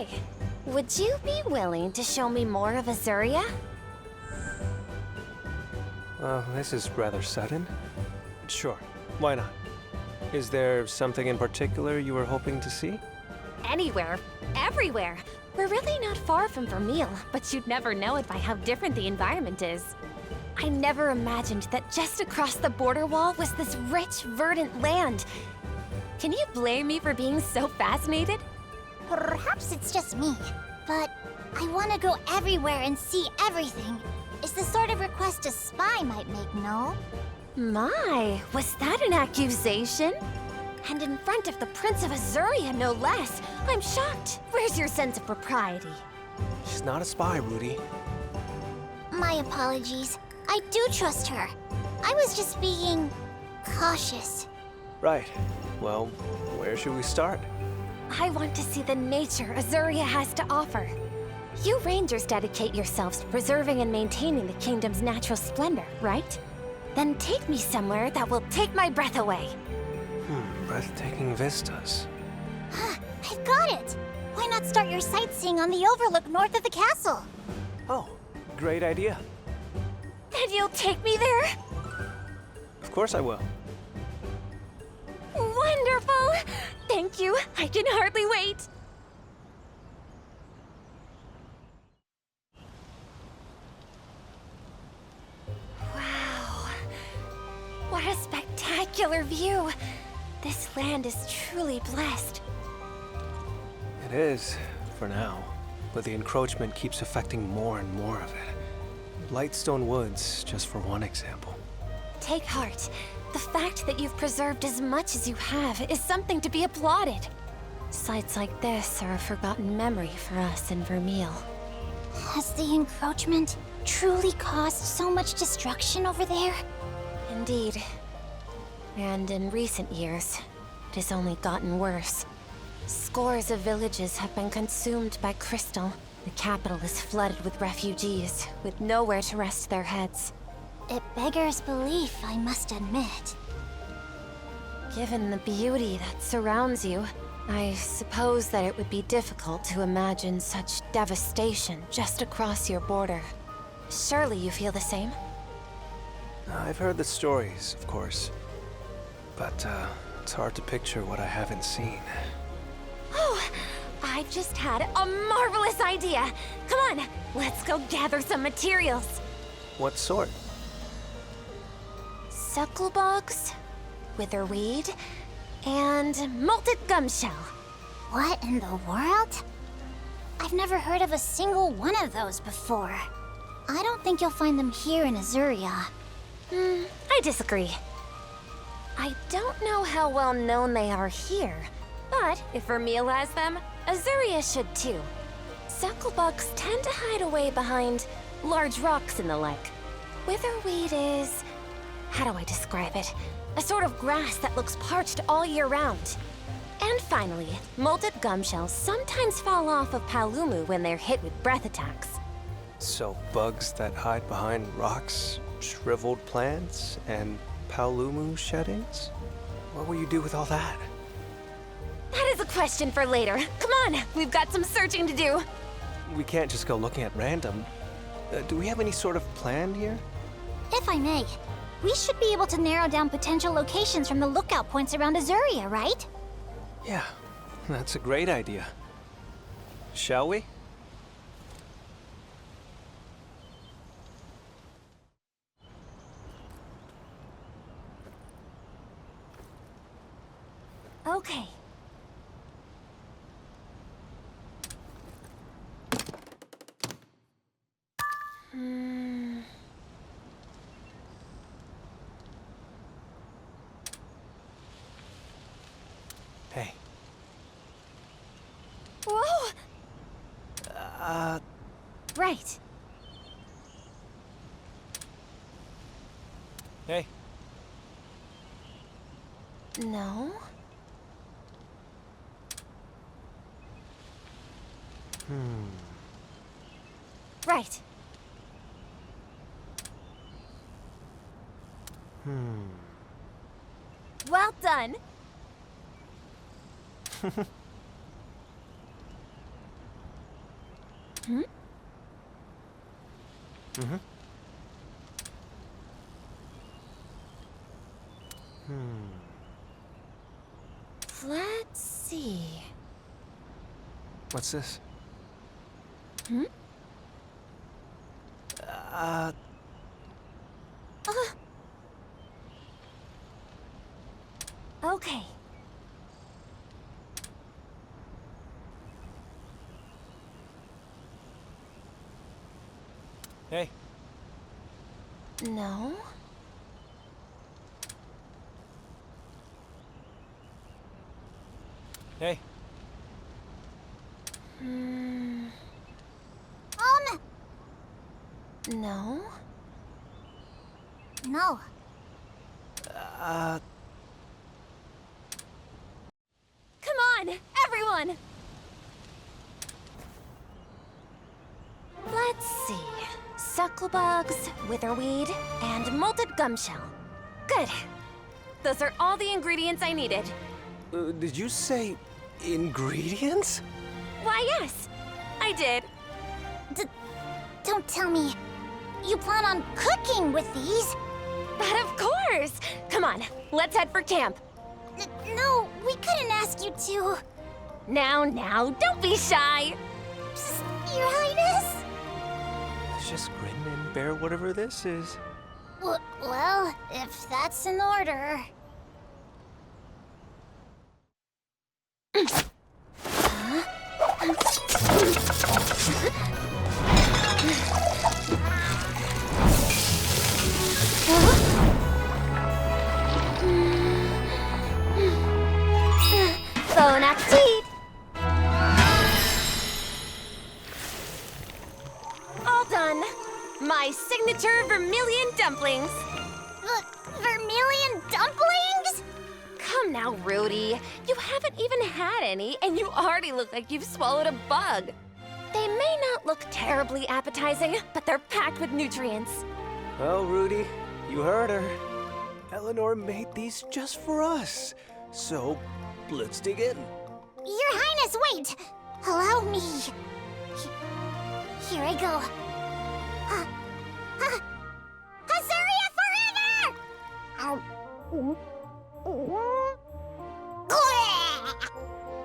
Hi. Would you be willing to show me more of Azuria? Well, this is rather sudden. Sure, why not? Is there something in particular you were hoping to see? Anywhere. Everywhere. We're really not far from Vermeil, but you'd never know it by how different the environment is. I never imagined that just across the border wall was this rich, verdant land. Can you blame me for being so fascinated? Perhaps it's just me, but I want to go everywhere and see everything. Is the sort of request a spy might make, no? My, was that an accusation? And in front of the Prince of Azuria, no less. I'm shocked. Where's your sense of propriety? She's not a spy, Rudy. My apologies. I do trust her. I was just being cautious. Right. Well, where should we start? I want to see the nature Azuria has to offer. You Rangers dedicate yourselves to preserving and maintaining the kingdom's natural splendor, right? Then take me somewhere that will take my breath away. Breathtaking vistas. I've got it! Why not start your sightseeing on the overlook north of the castle? Oh, great idea. And you'll take me there? Of course I will. Wonderful! Thank you. I can hardly wait. Wow. What a spectacular view. This land is truly blessed. It is, for now. But the encroachment keeps affecting more and more of it. Lightstone Woods, just for one example. Take heart. The fact that you've preserved as much as you have is something to be applauded. Sites like this are a forgotten memory for us in Vermeil. Has the encroachment truly caused so much destruction over there? Indeed. And in recent years, it has only gotten worse. Scores of villages have been consumed by crystal. The capital is flooded with refugees, with nowhere to rest their heads. It beggars belief, I must admit. Given the beauty that surrounds you, I suppose that it would be difficult to imagine such devastation just across your border. Surely you feel the same? I've heard the stories, of course. But, it's hard to picture what I haven't seen. Oh, I've just had a marvelous idea. Come on, let's go gather some materials. What sort? Sucklebugs, witherweed, and malted gumshell. What in the world? I've never heard of a single one of those before. I don't think you'll find them here in Azuria. I disagree. I don't know how well known they are here, but if Vermeil has them, Azuria should too. Sucklebugs tend to hide away behind large rocks and the like. Witherweed is... how do I describe it? A sort of grass that looks parched all year round. And finally, malted gumshells sometimes fall off of Palumu when they're hit with breath attacks. So, bugs that hide behind rocks, shriveled plants, and Palumu sheddings? What will you do with all that? That is a question for later. Come on, we've got some searching to do. We can't just go looking at random. Do we have any sort of plan here? If I may, we should be able to narrow down potential locations from the lookout points around Azuria, right? Yeah, that's a great idea. Shall we? Okay. Hey. Whoa! Right. Hey. No? Right. Well done. Hmm? Mm-hmm. Let's see. What's this? Hmm? Uh, Okay. hey. No? Hey. Hmm. No? No. Come on, everyone! Let's see. Sucklebugs, witherweed, and molted gumshell. Good. Those are all the ingredients I needed. Did you say ingredients? Why, yes, I did. Don't tell me. You plan on cooking with these? But of course! Come on, let's head for camp. No, we couldn't ask you to. Now, don't be shy. Psst, Your Highness? Let's just grin and bear whatever this is. Well, if that's in order. Bon appetit! All done. My signature vermilion dumplings. Vermilion dumplings? Come now, Rudy. You haven't even had any, and you already look like you've swallowed a bug. They may not look terribly appetizing, but they're packed with nutrients. Well, Rudy, you heard her. Eleanor made these just for us. So, let's dig in. Your Highness, wait! Allow me. Here I go. Azuria forever!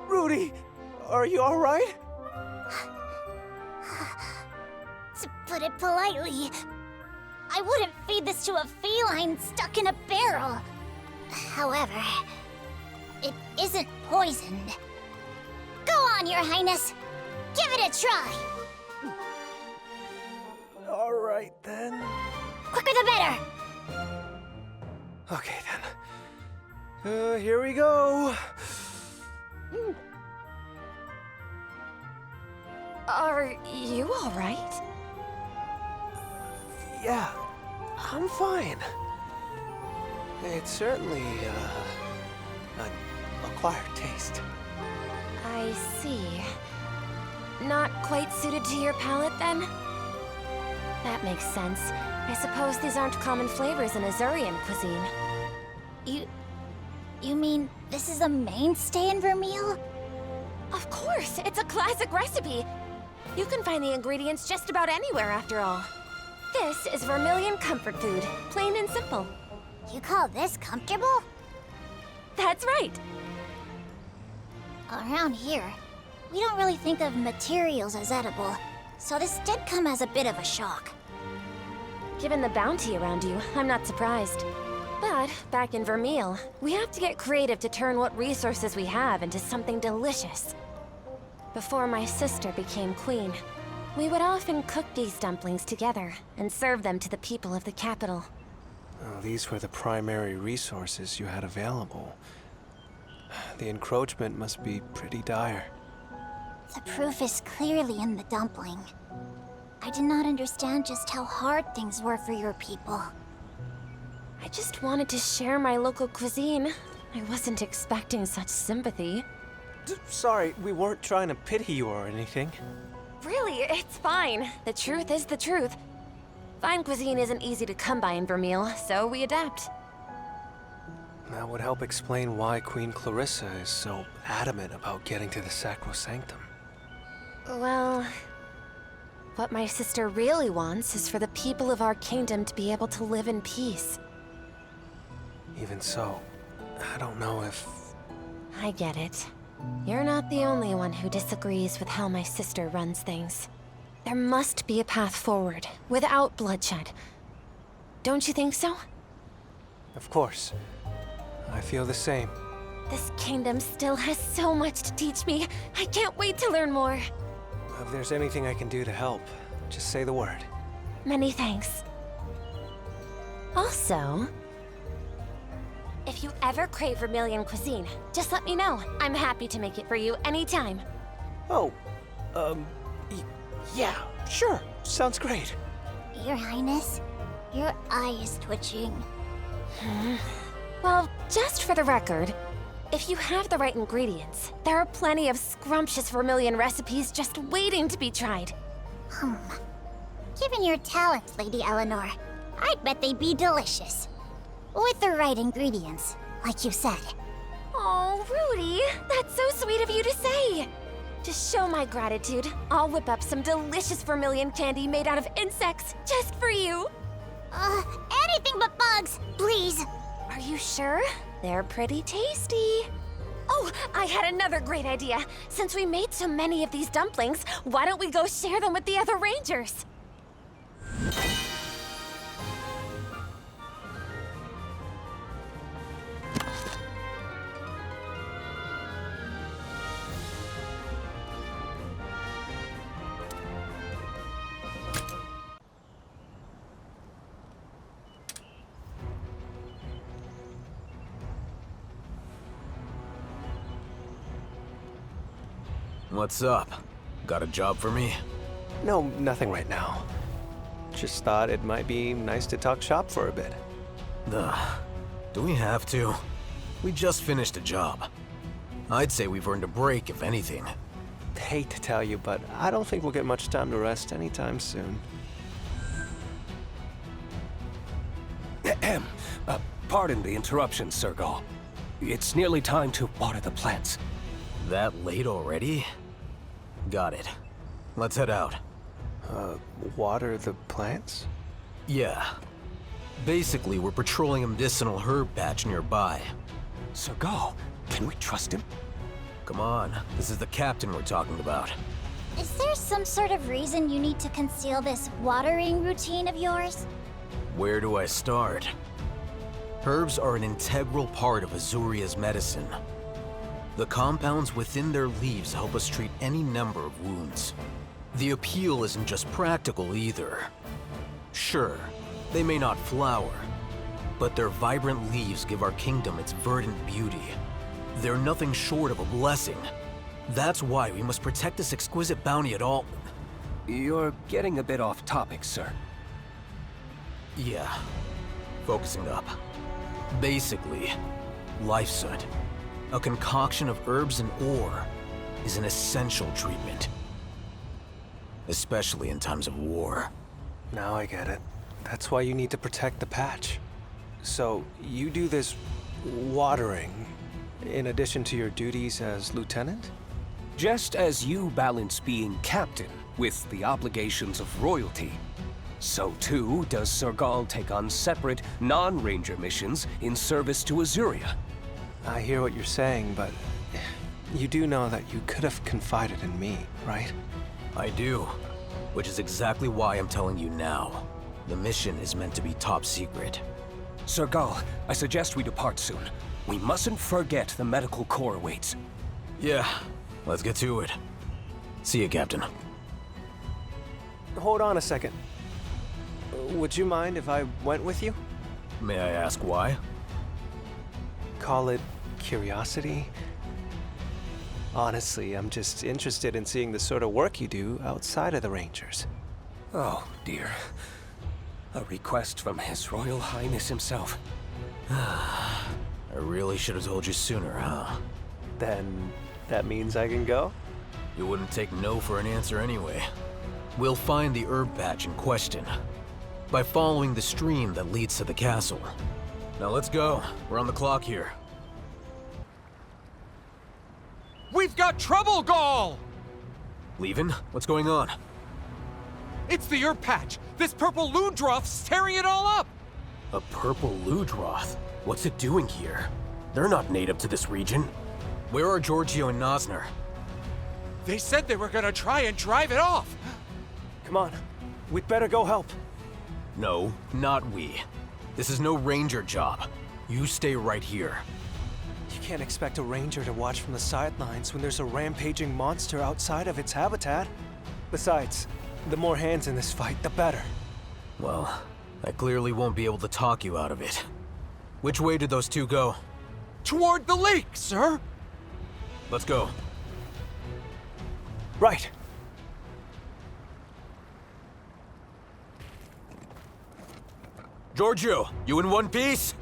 Rudy, are you all right? To put it politely, I wouldn't feed this to a feline stuck in a barrel. However, it isn't poisoned. Go on, Your Highness. Give it a try. All right, then. Quicker the better. Okay, then. Here we go. Are you all right? Yeah, I'm fine. It's certainly, an acquired taste. I see. Not quite suited to your palate, then? That makes sense. I suppose these aren't common flavors in Azurian cuisine. You mean this is a mainstay in Vermeil? Of course! It's a classic recipe! You can find the ingredients just about anywhere, after all. This is Vermilion comfort food, plain and simple. You call this comfortable? That's right! Around here, we don't really think of materials as edible, so this did come as a bit of a shock. Given the bounty around you, I'm not surprised. But, back in Vermeil, we have to get creative to turn what resources we have into something delicious. Before my sister became queen, we would often cook these dumplings together and serve them to the people of the capital. Well, these were the primary resources you had available. The encroachment must be pretty dire. The proof is clearly in the dumpling. I did not understand just how hard things were for your people. I just wanted to share my local cuisine. I wasn't expecting such sympathy. Sorry, we weren't trying to pity you or anything. Really, it's fine. The truth is the truth. Fine cuisine isn't easy to come by in Vermeil, so we adapt. That would help explain why Queen Clarissa is so adamant about getting to the Sacrosanctum. Well, What my sister really wants is for the people of our kingdom to be able to live in peace. Even so, I don't know if... I get it. You're not the only one who disagrees with how my sister runs things. There must be a path forward, without bloodshed. Don't you think so? Of course. I feel the same. This kingdom still has so much to teach me. I can't wait to learn more. If there's anything I can do to help, just say the word. Many thanks. Also, if you ever crave Vermilion cuisine, just let me know. I'm happy to make it for you anytime. Oh, yeah, sure. Sounds great. Your Highness, your eye is twitching. Well, just for the record, if you have the right ingredients, there are plenty of scrumptious Vermilion recipes just waiting to be tried. Given your talents, Lady Eleanor, I'd bet they'd be delicious. With the right ingredients, like you said. Oh, Rudy, that's so sweet of you to say. To show my gratitude, I'll whip up some delicious Vermilion candy made out of insects just for you. Anything but bugs, please. Are you sure? They're pretty tasty. Oh, I had another great idea. Since we made so many of these dumplings, why don't we go share them with the other rangers? What's up? Got a job for me? No, nothing right now. Just thought it might be nice to talk shop for a bit. Do we have to? We just finished a job. I'd say we've earned a break, if anything. Hate to tell you, but I don't think we'll get much time to rest anytime soon. Pardon the interruption, Sir Gaul. It's nearly time to water the plants. That late already? Got it. Let's head out. Water the plants? Yeah. Basically, we're patrolling a medicinal herb patch nearby. Sir Gaul, can we trust him? Come on, this is the captain we're talking about. Is there some sort of reason you need to conceal this watering routine of yours? Where do I start? Herbs are an integral part of Azuria's medicine. The compounds within their leaves help us treat any number of wounds. The appeal isn't just practical either. Sure, they may not flower, but their vibrant leaves give our kingdom its verdant beauty. They're nothing short of a blessing. That's why we must protect this exquisite bounty at all. You're getting a bit off topic, sir. Yeah, focusing up. Basically, Lifesoot, a concoction of herbs and ore, is an essential treatment. Especially in times of war. Now I get it. That's why you need to protect the patch. So, you do this watering in addition to your duties as lieutenant? Just as you balance being captain with the obligations of royalty, so too does Sir Gaul take on separate, non-ranger missions in service to Azuria. I hear what you're saying, but you do know that you could have confided in me, right? I do, which is exactly why I'm telling you now. The mission is meant to be top secret. Sir Gaul, I suggest we depart soon. We mustn't forget the medical corps waits. Yeah, let's get to it. See you, Captain. Hold on a second. Would you mind if I went with you? May I ask why? Call it curiosity? Honestly, I'm just interested in seeing the sort of work you do outside of the Rangers. Oh, dear. A request from His Royal Highness himself. I really should have told you sooner, huh? Then that means I can go? You wouldn't take no for an answer anyway. We'll find the herb patch in question by following the stream that leads to the castle. Now let's go. We're on the clock here. We've got trouble, Gaul! Leaving? What's going on? It's the herb patch! This purple Ludroth's tearing it all up! A purple Ludroth? What's it doing here? They're not native to this region. Where are Giorgio and Nosner? They said they were gonna try and drive it off! Come on, we'd better go help. No, not we. This is no ranger job. You stay right here. You can't expect a ranger to watch from the sidelines when there's a rampaging monster outside of its habitat. Besides, the more hands in this fight, the better. Well, I clearly won't be able to talk you out of it. Which way did those two go? Toward the lake, sir! Let's go. Right. Giorgio, you in one piece?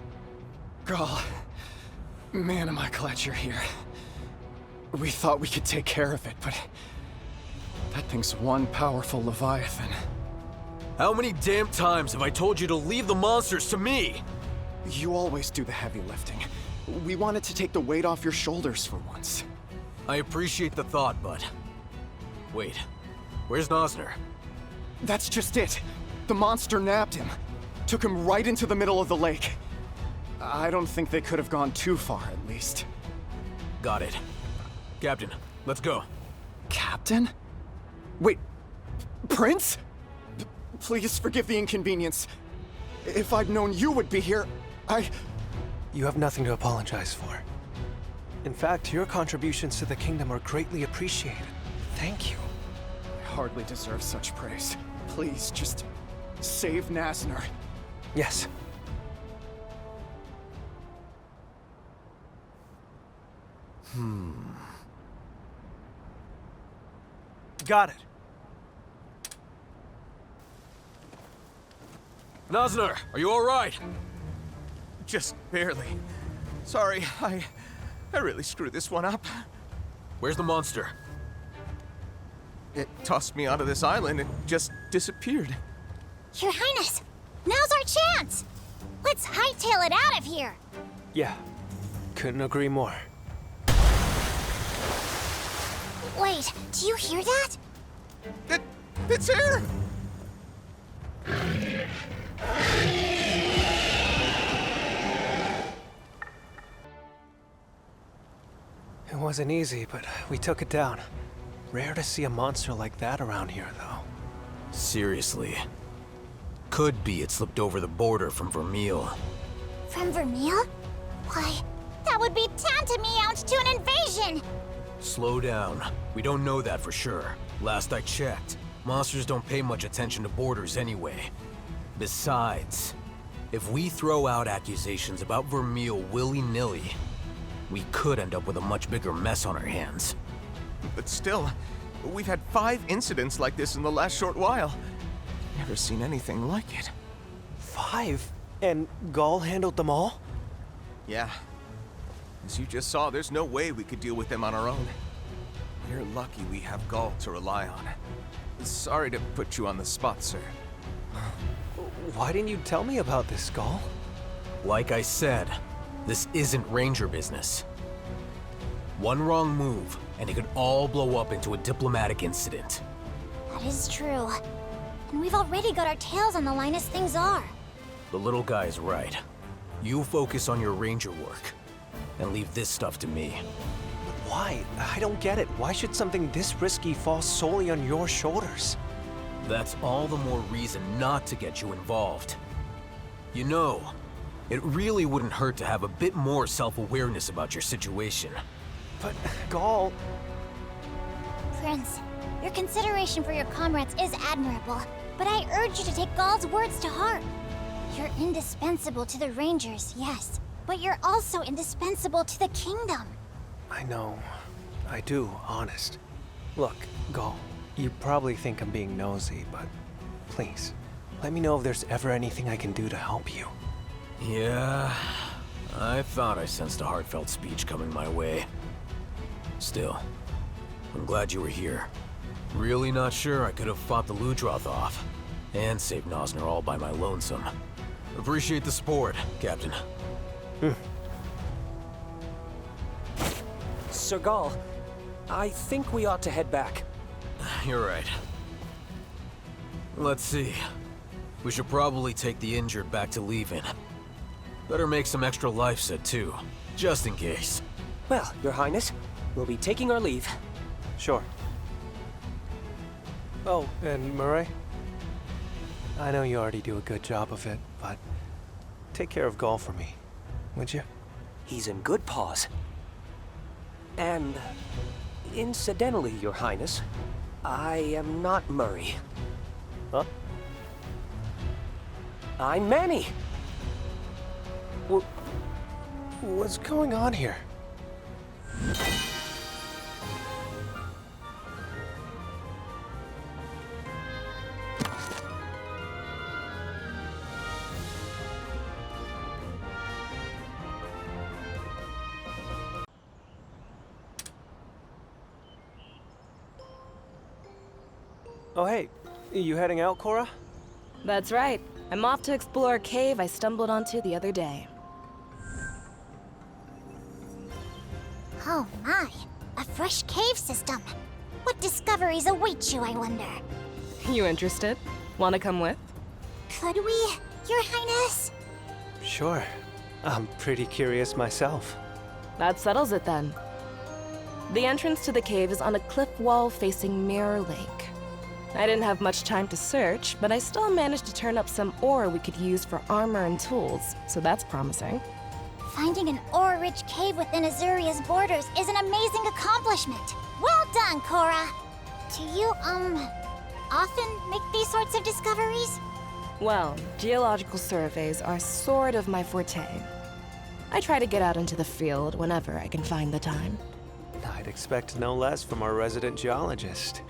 Gaul, man, am I glad you're here. We thought we could take care of it, but that thing's one powerful Leviathan. How many damn times have I told you to leave the monsters to me? You always do the heavy lifting. We wanted to take the weight off your shoulders for once. I appreciate the thought, but... Wait, where's Nosner? That's just it. The monster nabbed him. Took him right into the middle of the lake. I don't think they could have gone too far, at least. Got it. Captain, let's go. Captain? Wait, Prince? Please forgive the inconvenience. If I'd known you would be here, You have nothing to apologize for. In fact, your contributions to the kingdom are greatly appreciated. Thank you. I hardly deserve such praise. Please, just save Nosner. Yes. Got it. Nosner, are you alright? Just barely. Sorry, I really screwed this one up. Where's the monster? It tossed me onto this island and just disappeared. Your Highness, now's our chance! Let's hightail it out of here! Yeah. Couldn't agree more. Wait, do you hear that? It's here! It wasn't easy, but we took it down. Rare to see a monster like that around here, though. Seriously. Could be it slipped over the border from Vermeil. From Vermeil? Why, that would be tantamount to an invasion! Slow down. We don't know that for sure. Last I checked, monsters don't pay much attention to borders anyway. Besides, if we throw out accusations about Vermeil willy-nilly, we could end up with a much bigger mess on our hands. But still, we've had 5 incidents like this in the last short while. Never seen anything like it. 5? And Gaul handled them all? Yeah. As you just saw, there's no way we could deal with them on our own. We're lucky we have Gaul to rely on. Sorry to put you on the spot, sir. Why didn't you tell me about this, Gaul? Like I said, this isn't ranger business. One wrong move, and it could all blow up into a diplomatic incident. That is true. And we've already got our tails on the line as things are. The little guy's right. You focus on your ranger work, and leave this stuff to me. Why? I don't get it. Why should something this risky fall solely on your shoulders? That's all the more reason not to get you involved. You know, it really wouldn't hurt to have a bit more self-awareness about your situation. But, Gaul... Prince, your consideration for your comrades is admirable, but I urge you to take Gaul's words to heart. You're indispensable to the Rangers, yes, but you're also indispensable to the kingdom. I know. I do, honest. Look, Gaul, you probably think I'm being nosy, but please, let me know if there's ever anything I can do to help you. Yeah, I thought I sensed a heartfelt speech coming my way. Still, I'm glad you were here. Really not sure I could have fought the Ludroth off, and saved Nosner all by my lonesome. Appreciate the support, Captain. Sir Gaul, I think we ought to head back. You're right. Let's see. We should probably take the injured back to leave-in. Better make some extra life set too, just in case. Well, Your Highness, we'll be taking our leave. Sure. Oh, and Murray? I know you already do a good job of it, but take care of Gaul for me, would you? He's in good paws. And incidentally, Your Highness, I am not Murray. Huh? I'm Manny. What's going on here? Oh hey, you heading out, Kora? That's right. I'm off to explore a cave I stumbled onto the other day. Oh my, a fresh cave system. What discoveries await you, I wonder? You interested? Want to come with? Could we, Your Highness? Sure. I'm pretty curious myself. That settles it then. The entrance to the cave is on a cliff wall facing Mirror Lake. I didn't have much time to search, but I still managed to turn up some ore we could use for armor and tools, so that's promising. Finding an ore-rich cave within Azuria's borders is an amazing accomplishment. Well done, Kora. Do you, often make these sorts of discoveries? Well, geological surveys are sort of my forte. I try to get out into the field whenever I can find the time. I'd expect no less from our resident geologist.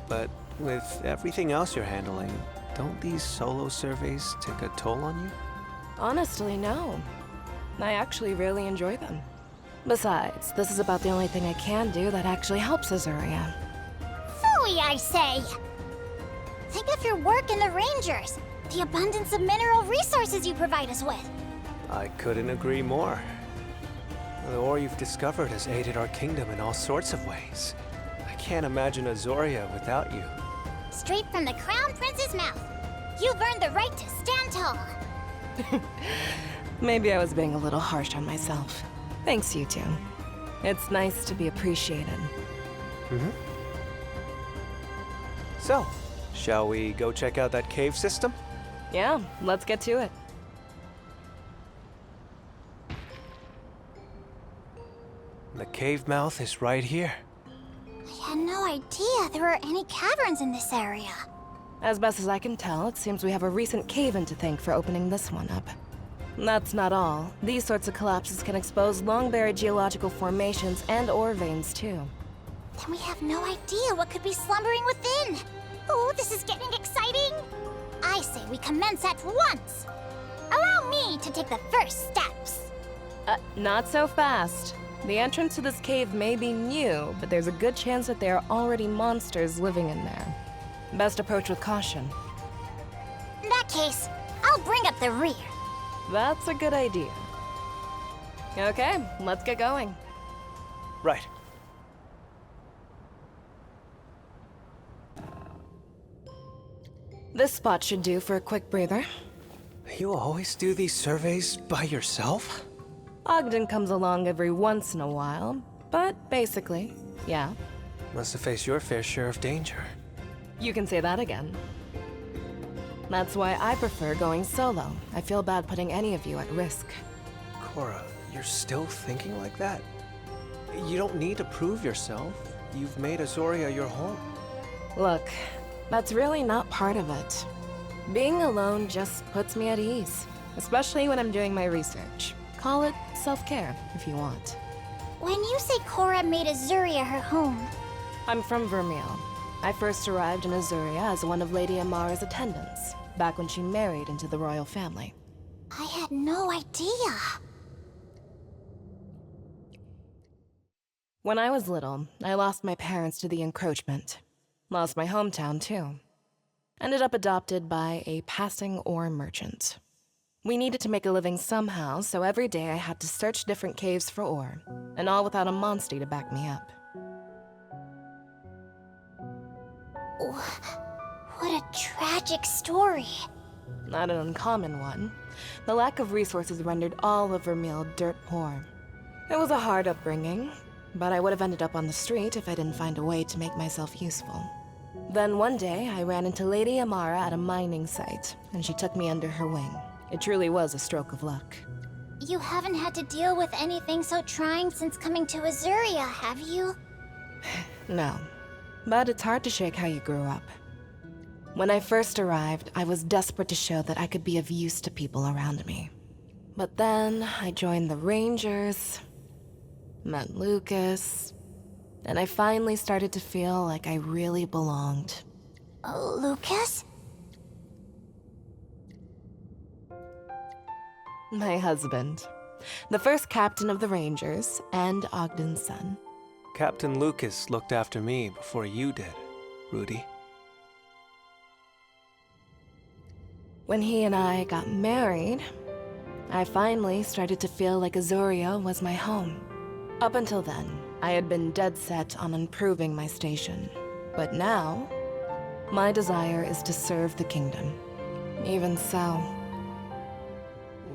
But with everything else you're handling, don't these solo surveys take a toll on you? Honestly, no. I actually really enjoy them. Besides, this is about the only thing I can do that actually helps Azuria. Phooey, I say! Think of your work in the Rangers, the abundance of mineral resources you provide us with. I couldn't agree more. The ore you've discovered has aided our kingdom in all sorts of ways. I can't imagine Azuria without you. Straight from the Crown Prince's mouth. You've earned the right to stand tall. Maybe I was being a little harsh on myself. Thanks, you two. It's nice to be appreciated. So, shall we go check out that cave system? Yeah, let's get to it. The cave mouth is right here. I had no idea there were any caverns in this area. As best as I can tell, it seems we have a recent cave-in to thank for opening this one up. That's not all. These sorts of collapses can expose long-buried geological formations and ore veins, too. Then we have no idea what could be slumbering within. Oh, this is getting exciting. I say we commence at once. Allow me to take the first steps. Not so fast. The entrance to this cave may be new, but there's a good chance that there are already monsters living in there. Best approach with caution. In that case, I'll bring up the rear. That's a good idea. Okay, let's get going. Right. This spot should do for a quick breather. You always do these surveys by yourself? Ogden comes along every once in a while, but basically, yeah. Must have faced your fair share of danger. You can say that again. That's why I prefer going solo. I feel bad putting any of you at risk. Kora, you're still thinking like that? You don't need to prove yourself. You've made Azuria your home. Look, that's really not part of it. Being alone just puts me at ease, especially when I'm doing my research. Call it self-care, if you want. When you say Kora made Azuria her home, I'm from Vermeil. I first arrived in Azuria as one of Lady Amara's attendants, back when she married into the royal family. I had no idea. When I was little, I lost my parents to the encroachment. Lost my hometown, too. Ended up adopted by a passing ore merchant. We needed to make a living somehow, so every day I had to search different caves for ore, and all without a monster to back me up. What a tragic story. Not an uncommon one. The lack of resources rendered all of Vermeil dirt poor. It was a hard upbringing, but I would have ended up on the street if I didn't find a way to make myself useful. Then one day, I ran into Lady Amara at a mining site, and she took me under her wing. It truly was a stroke of luck. You haven't had to deal with anything so trying since coming to Azuria, have you? No, but it's hard to shake how you grew up. When I first arrived, I was desperate to show that I could be of use to people around me. But then, I joined the Rangers, met Lucas, and I finally started to feel like I really belonged. Lucas? My husband. The first captain of the Rangers, and Ogden's son. Captain Lucas looked after me before you did, Rudy. When he and I got married, I finally started to feel like Azuria was my home. Up until then, I had been dead set on improving my station. But now, my desire is to serve the kingdom. Even so,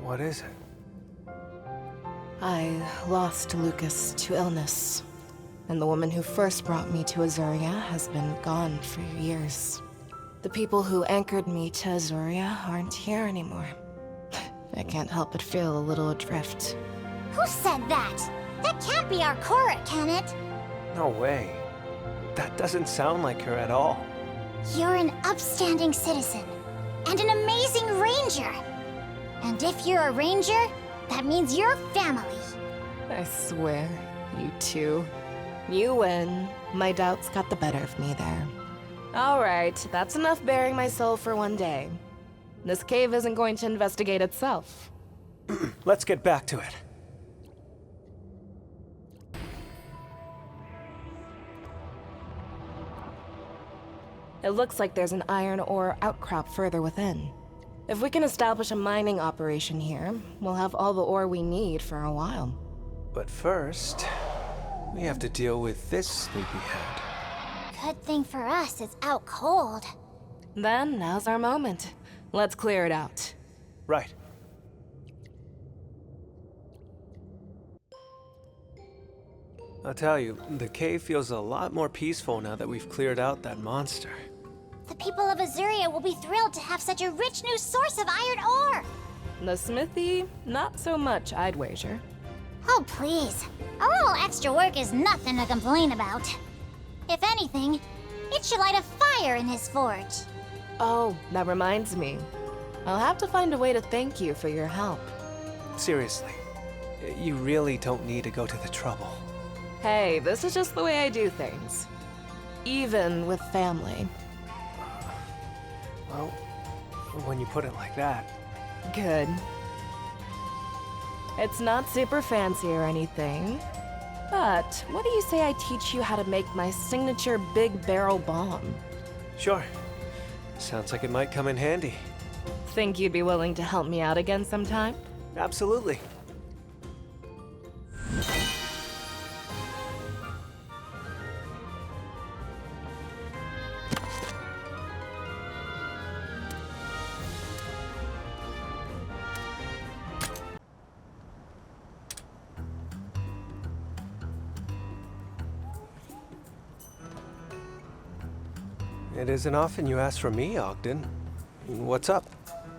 What is it? I lost Lucas to illness. And the woman who first brought me to Azuria has been gone for years. The people who anchored me to Azuria aren't here anymore. I can't help but feel a little adrift. Who said that? That can't be our Kora, can it? No way. That doesn't sound like her at all. You're an upstanding citizen, and an amazing ranger. And if you're a ranger, that means you're family. I swear, you two. You win. My doubts got the better of me there. All right, that's enough bearing my soul for one day. This cave isn't going to investigate itself. Let's get back to it. It looks like there's an iron ore outcrop further within. If we can establish a mining operation here, we'll have all the ore we need for a while. But first, we have to deal with this sleepyhead. Good thing for us it's out cold. Then, now's our moment. Let's clear it out. Right. I'll tell you, the cave feels a lot more peaceful now that we've cleared out that monster. The people of Azuria will be thrilled to have such a rich new source of iron ore. The smithy, not so much, I'd wager. Oh, please. A little extra work is nothing to complain about. If anything, it should light a fire in his forge. Oh, that reminds me. I'll have to find a way to thank you for your help. Seriously, you really don't need to go to the trouble. Hey, this is just the way I do things. Even with family. Well, when you put it like that. Good. It's not super fancy or anything, but what do you say I teach you how to make my signature big barrel bomb? Sure. Sounds like it might come in handy. Think you'd be willing to help me out again sometime? Absolutely. It isn't often you ask for me, Ogden. What's up?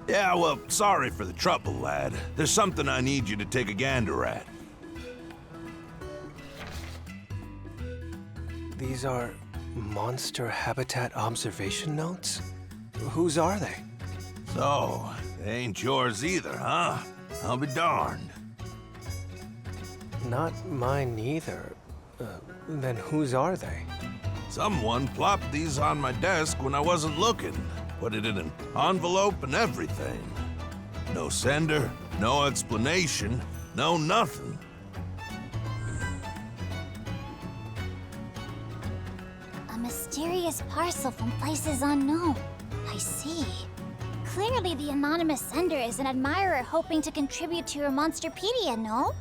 Yeah, well, sorry for the trouble, lad. There's something I need you to take a gander at. These are monster habitat observation notes? Whose are they? So, they ain't yours either, huh? I'll be darned. Not mine either. Then whose are they? Someone plopped these on my desk when I wasn't looking. Put it in an envelope and everything. No sender, no explanation, no nothing. A mysterious parcel from places unknown. I see. Clearly the anonymous sender is an admirer hoping to contribute to your Monsterpedia, no?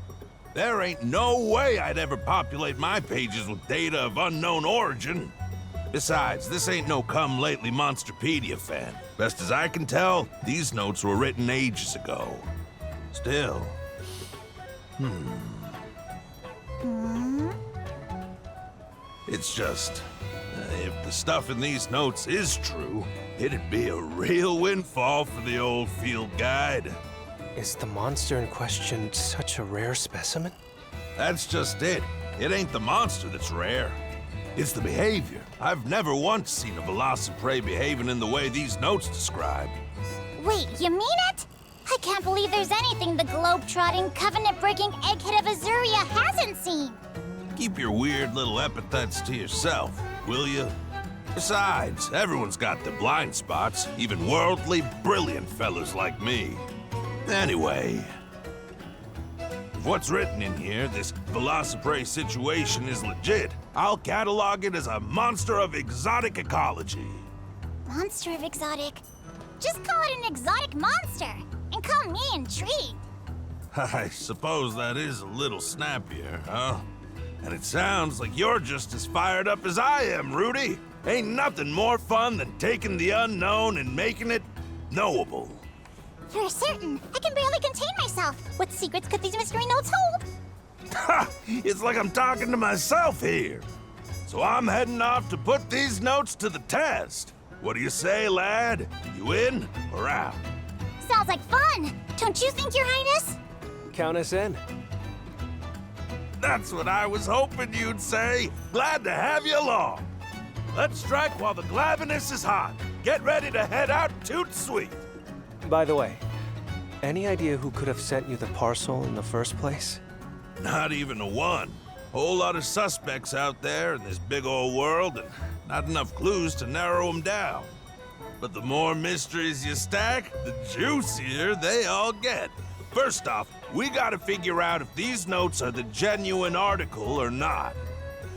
There ain't no way I'd ever populate my pages with data of unknown origin. Besides, this ain't no come-lately Monsterpedia fan. Best as I can tell, these notes were written ages ago. Still... It's just... if the stuff in these notes is true, it'd be a real windfall for the old field guide. Is the monster in question such a rare specimen? That's just it. It ain't the monster that's rare. It's the behavior. I've never once seen a Velociprey behaving in the way these notes describe. Wait, you mean it? I can't believe there's anything the globe-trotting, covenant-breaking egghead of Azuria hasn't seen. Keep your weird little epithets to yourself, will you? Besides, everyone's got their blind spots, even worldly, brilliant fellas like me. Anyway, if what's written in here, this Velociprey situation is legit, I'll catalog it as a monster of exotic ecology. Monster of exotic? Just call it an exotic monster, and call me intrigued. I suppose that is a little snappier, huh? And it sounds like you're just as fired up as I am, Rudy. Ain't nothing more fun than taking the unknown and making it knowable. You're certain? I can barely contain myself. What secrets could these mystery notes hold? Ha! It's like I'm talking to myself here. So I'm heading off to put these notes to the test. What do you say, lad? You in or out? Sounds like fun. Don't you think, Your Highness? Count us in. That's what I was hoping you'd say. Glad to have you along. Let's strike while the glaviness is hot. Get ready to head out toot sweet. By the way, any idea who could have sent you the parcel in the first place? Not even a one. Whole lot of suspects out there in this big old world, and not enough clues to narrow them down. But the more mysteries you stack, the juicier they all get. First off, we gotta figure out if these notes are the genuine article or not.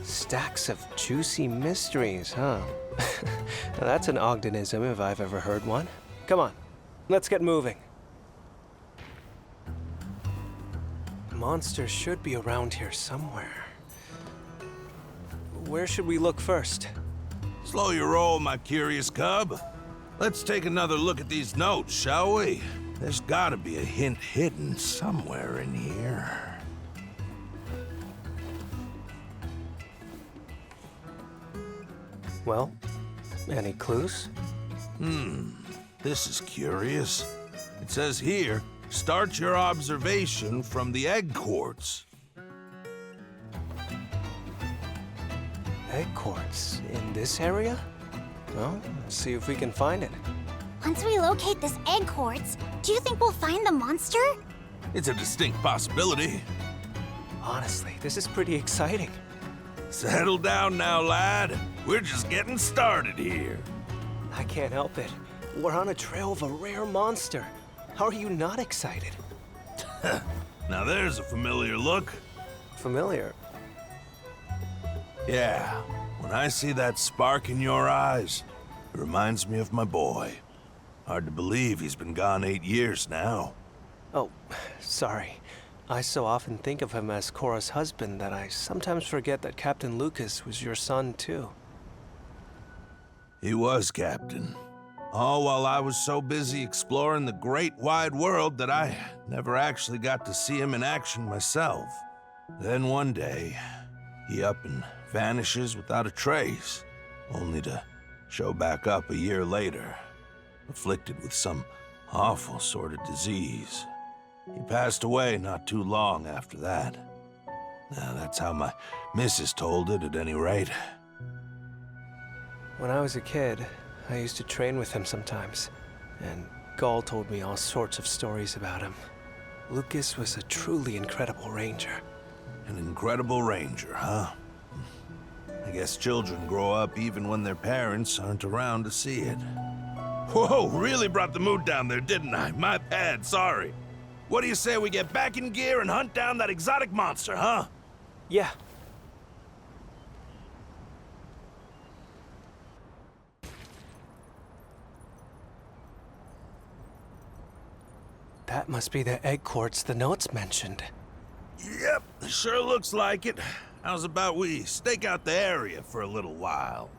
Stacks of juicy mysteries, huh? Now that's an Ogdenism if I've ever heard one. Come on, let's get moving. Monsters should be around here somewhere. Where should we look first? Slow your roll, my curious cub. Let's take another look at these notes, shall we? There's gotta be a hint hidden somewhere in here. Well, any clues? This is curious. It says here, start your observation from the egg quartz. Egg quartz in this area? Well, let's see if we can find it. Once we locate this egg quartz, do you think we'll find the monster? It's a distinct possibility. Honestly, this is pretty exciting. Settle down now, lad. We're just getting started here. I can't help it. We're on a trail of a rare monster. How are you not excited? Now there's a familiar look. Familiar? Yeah, when I see that spark in your eyes, it reminds me of my boy. Hard to believe he's been gone 8 years now. Oh, sorry. I so often think of him as Kora's husband that I sometimes forget that Captain Lucas was your son, too. He was, Captain. All while I was so busy exploring the great wide world that I never actually got to see him in action myself. Then one day, he up and vanishes without a trace, only to show back up a year later, afflicted with some awful sort of disease. He passed away not too long after that. Now, that's how my missus told it, at any rate. When I was a kid, I used to train with him sometimes, and Gaul told me all sorts of stories about him. Lucas was a truly incredible ranger. An incredible ranger, huh? I guess children grow up even when their parents aren't around to see it. Whoa, really brought the mood down there, didn't I? My bad, sorry. What do you say we get back in gear and hunt down that exotic monster, huh? Yeah. That must be the egg quartz the notes mentioned. Yep, sure looks like it. How's about we stake out the area for a little while?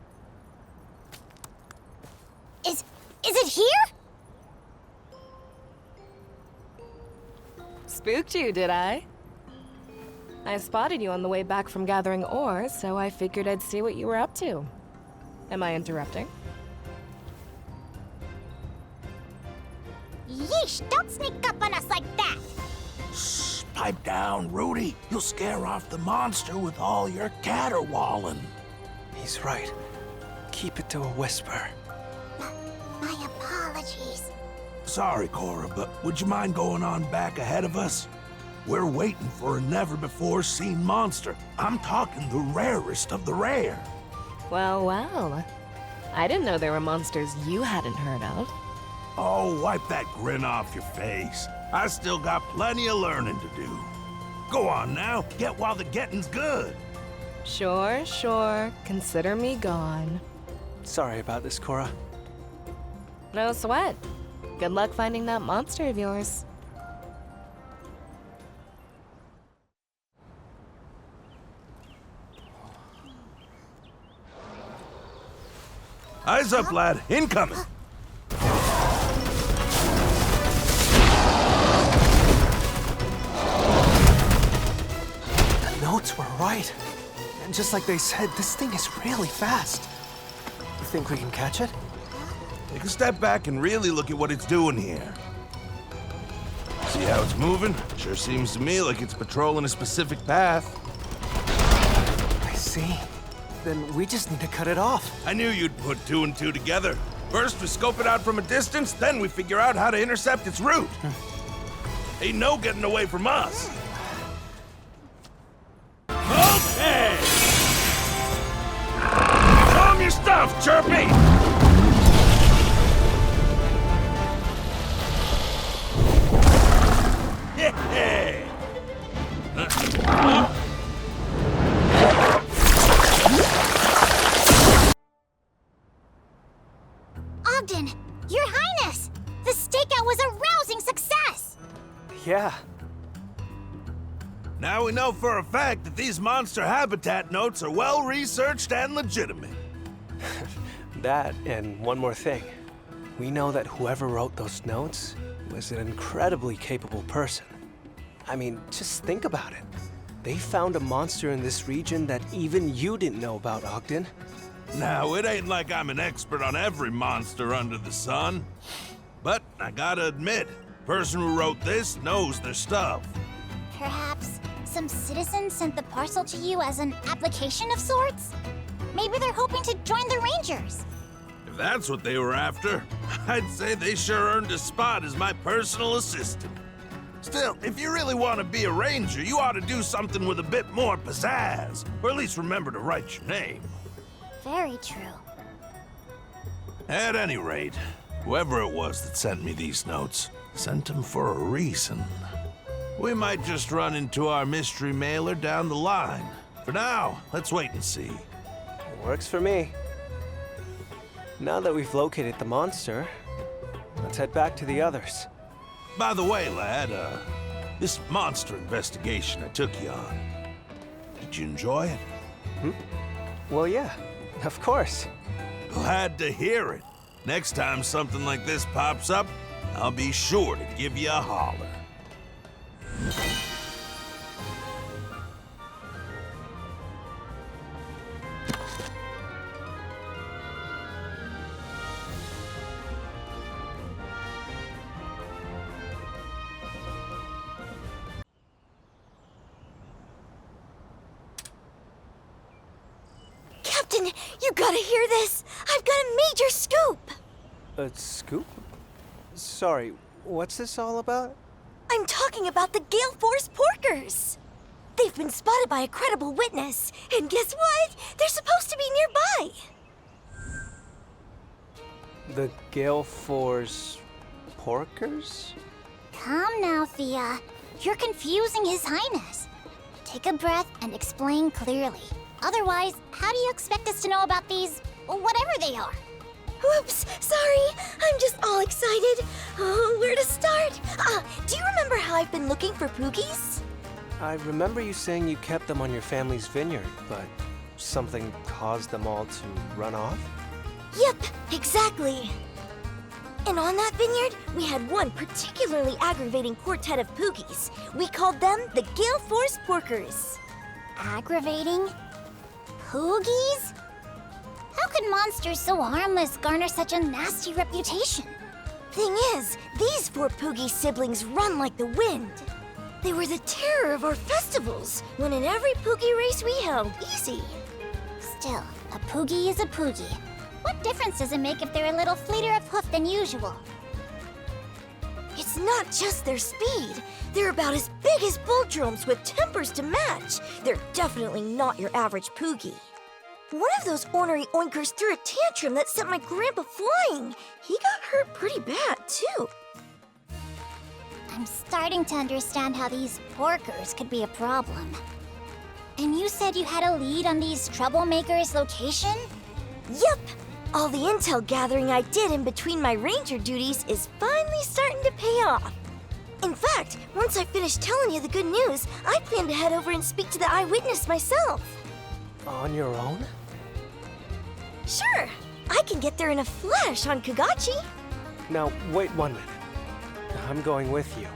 Spooked you, did I? I spotted you on the way back from gathering ore, so I figured I'd see what you were up to. Am I interrupting? Yeesh, don't sneak up on us like that! Shh, pipe down, Rudy. You'll scare off the monster with all your caterwauling. He's right. Keep it to a whisper. My apologies. Sorry, Kora, but would you mind going on back ahead of us? We're waiting for a never-before-seen monster. I'm talking the rarest of the rare. Well, well. I didn't know there were monsters you hadn't heard of. Oh, wipe that grin off your face. I still got plenty of learning to do. Go on now, get while the getting's good. Sure, sure. Consider me gone. Sorry about this, Kora. No sweat. Good luck finding that monster of yours. Eyes up, lad. Incoming. The notes were right. And just like they said, this thing is really fast. You think we can catch it? Take a step back and really look at what it's doing here. See how it's moving? Sure seems to me like it's patrolling a specific path. I see. Then we just need to cut it off. I knew you'd put two and two together. First, we scope it out from a distance, then we figure out how to intercept its route. Ain't no getting away from us. Okay! Calm your stuff, Chirpy! Hey! Ogden, Your Highness! The stakeout was a rousing success! Yeah. Now we know for a fact that these monster habitat notes are well-researched and legitimate. That, and one more thing. We know that whoever wrote those notes was an incredibly capable person. I mean, just think about it. They found a monster in this region that even you didn't know about, Ogden. Now, it ain't like I'm an expert on every monster under the sun. But I gotta admit, the person who wrote this knows their stuff. Perhaps some citizen sent the parcel to you as an application of sorts? Maybe they're hoping to join the Rangers. If that's what they were after, I'd say they sure earned a spot as my personal assistant. Still, if you really want to be a ranger, you ought to do something with a bit more pizzazz. Or at least remember to write your name. Very true. At any rate, whoever it was that sent me these notes, sent them for a reason. We might just run into our mystery mailer down the line. For now, let's wait and see. Works for me. Now that we've located the monster, let's head back to the others. By the way, lad, this monster investigation I took you on, did you enjoy it? Well, yeah, of course. Glad to hear it. Next time something like this pops up, I'll be sure to give you a holler. Captain, you gotta hear this! I've got a major scoop! A scoop? Sorry, what's this all about? I'm talking about the Gale Force Porkers! They've been spotted by a credible witness, and guess what? They're supposed to be nearby! The Gale Force Porkers? Calm now, Thea. You're confusing His Highness. Take a breath and explain clearly. Otherwise, how do you expect us to know about these, whatever they are? Whoops, sorry. I'm just all excited. Oh, where to start? Do you remember how I've been looking for poogies? I remember you saying you kept them on your family's vineyard, but something caused them all to run off? Yep, exactly. And on that vineyard, we had one particularly aggravating quartet of Poogies. We called them the Gale Force Porkers. Aggravating? Poogies? How could monsters so harmless garner such a nasty reputation? Thing is, these 4 Poogie siblings run like the wind. They were the terror of our festivals, winning every Poogie race we held, easy. Still, a Poogie is a Poogie. What difference does it make if they're a little fleeter of hoof than usual? It's not just their speed. They're about as big as bull drums with tempers to match. They're definitely not your average Poogie. One of those ornery oinkers threw a tantrum that sent my grandpa flying. He got hurt pretty bad, too. I'm starting to understand how these porkers could be a problem. And you said you had a lead on these troublemakers' location? Yup! All the intel gathering I did in between my ranger duties is finally starting to pay off. In fact, once I finish telling you the good news, I plan to head over and speak to the eyewitness myself. On your own? Sure, I can get there in a flash on Kagachi. Now, wait 1 minute. I'm going with you.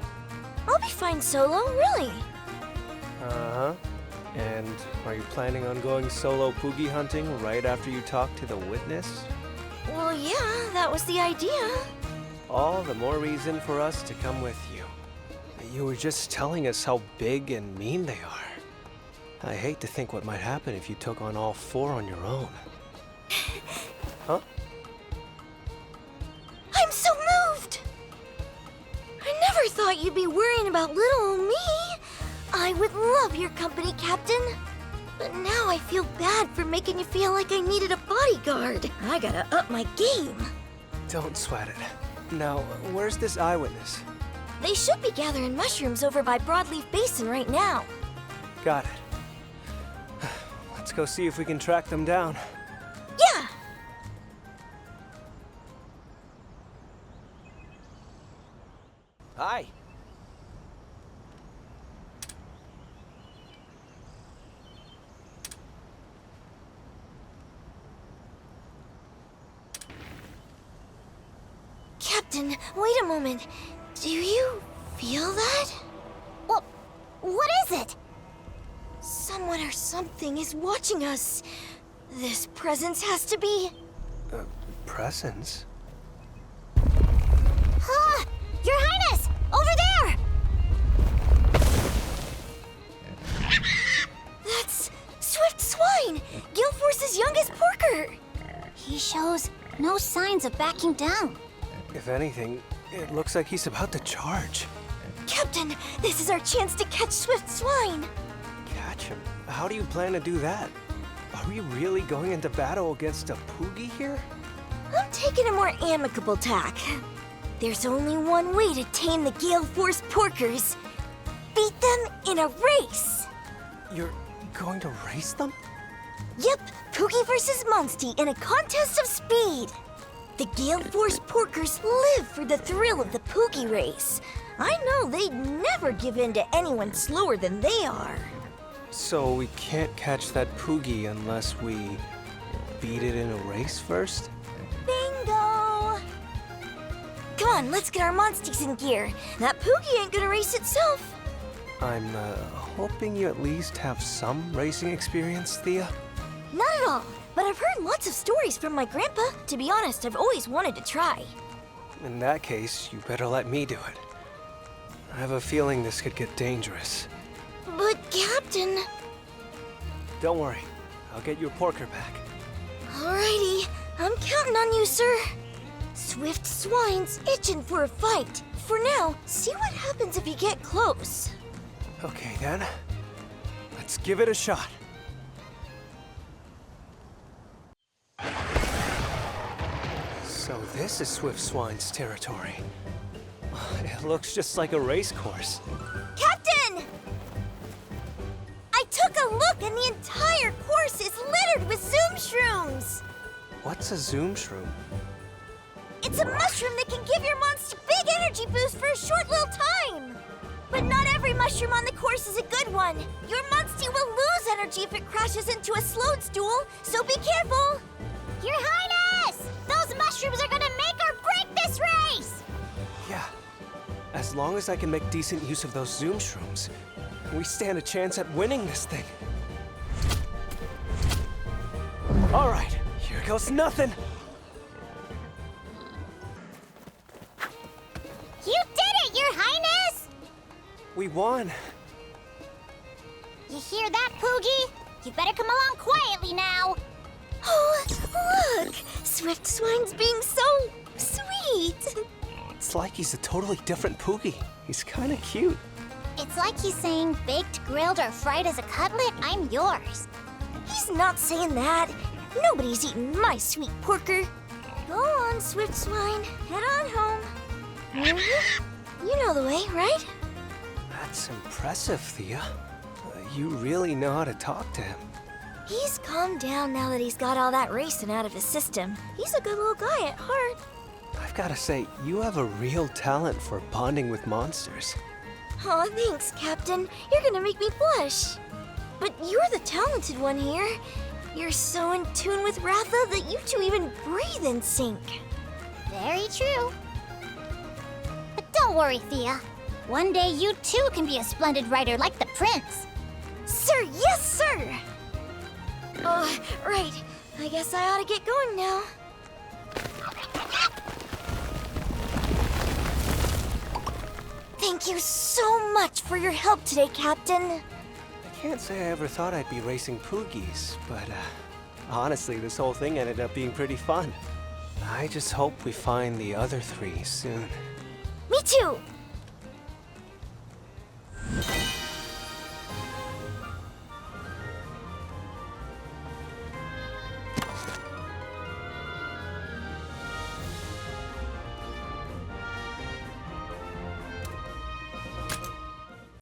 I'll be fine solo, really. Uh-huh. And are you planning on going solo Poogie hunting right after you talk to the witness? Well, yeah, that was the idea. All the more reason for us to come with you. You were just telling us how big and mean they are. I hate to think what might happen if you took on all 4 on your own. Huh? I'm so moved! I never thought you'd be worrying about little old me. I would love your company, Captain. But now I feel bad for making you feel like I needed a bodyguard. I gotta up my game. Don't sweat it. Now, where's this eyewitness? They should be gathering mushrooms over by Broadleaf Basin right now. Got it. Let's go see if we can track them down. Yeah! Hi. Captain, wait a moment. Do you feel that? What is it? Someone or something is watching us. This presence has to be... Presence? Ah! Your Highness! Over there! That's Swift Swine, Gilforce's youngest porker. He shows no signs of backing down. If anything, it looks like he's about to charge. Captain, this is our chance to catch Swift Swine. Catch him? How do you plan to do that? Are we really going into battle against a Poogie here? I'm taking a more amicable tack. There's only one way to tame the Gale Force porkers. Beat them in a race. You're going to race them? Yep, Poogie versus Monstie in a contest of speed. The Gale Force porkers live for the thrill of the Poogie race. I know they'd never give in to anyone slower than they are. So we can't catch that Poogie unless we beat it in a race first? Bingo! Come on, let's get our Monsties in gear. That Poogie ain't gonna race itself. I'm hoping you at least have some racing experience, Thea. Not at all, but I've heard lots of stories from my grandpa. To be honest, I've always wanted to try. In that case, you better let me do it. I have a feeling this could get dangerous. But, Captain... Don't worry, I'll get your porker back. Alrighty, I'm counting on you, sir. Swift Swine's itching for a fight. For now, see what happens if you get close. Okay then, let's give it a shot. So this is Swift Swine's territory. It looks just like a race course. Captain! I took a look and the entire course is littered with Zoom Shrooms! What's a Zoom Shroom? It's a mushroom that can give your monster big energy boost for a short little time! But not every mushroom on the course is a good one. Your monster will lose energy if it crashes into a slowed stool, so be careful! Your Highness! Those mushrooms are gonna make or break this race! As long as I can make decent use of those Zoom shrooms, we stand a chance at winning this thing. All right, here goes nothing. You did it, Your Highness! We won. You hear that, Poogie? You better come along quietly now. Oh, look! Swift Swine's being so sweet. It's like he's a totally different Poogie. He's kind of cute. It's like he's saying, baked, grilled, or fried as a cutlet, I'm yours. He's not saying that. Nobody's eating my sweet porker. Go on, Swift Swine. Head on home. You know the way, right? That's impressive, Thea. You really know how to talk to him. He's calmed down now that he's got all that racing out of his system. He's a good little guy at heart. I've got to say, you have a real talent for bonding with monsters. Aw, thanks, Captain. You're gonna make me blush. But you're the talented one here. You're so in tune with Ratha that you two even breathe in sync. Very true. But don't worry, Thea. One day you too can be a splendid writer like the prince. Sir, yes, sir! Right. I guess I ought to get going now. Thank you so much for your help today, Captain. I can't say I ever thought I'd be racing Poogies, but honestly, this whole thing ended up being pretty fun. I just hope we find the other three soon. Me too!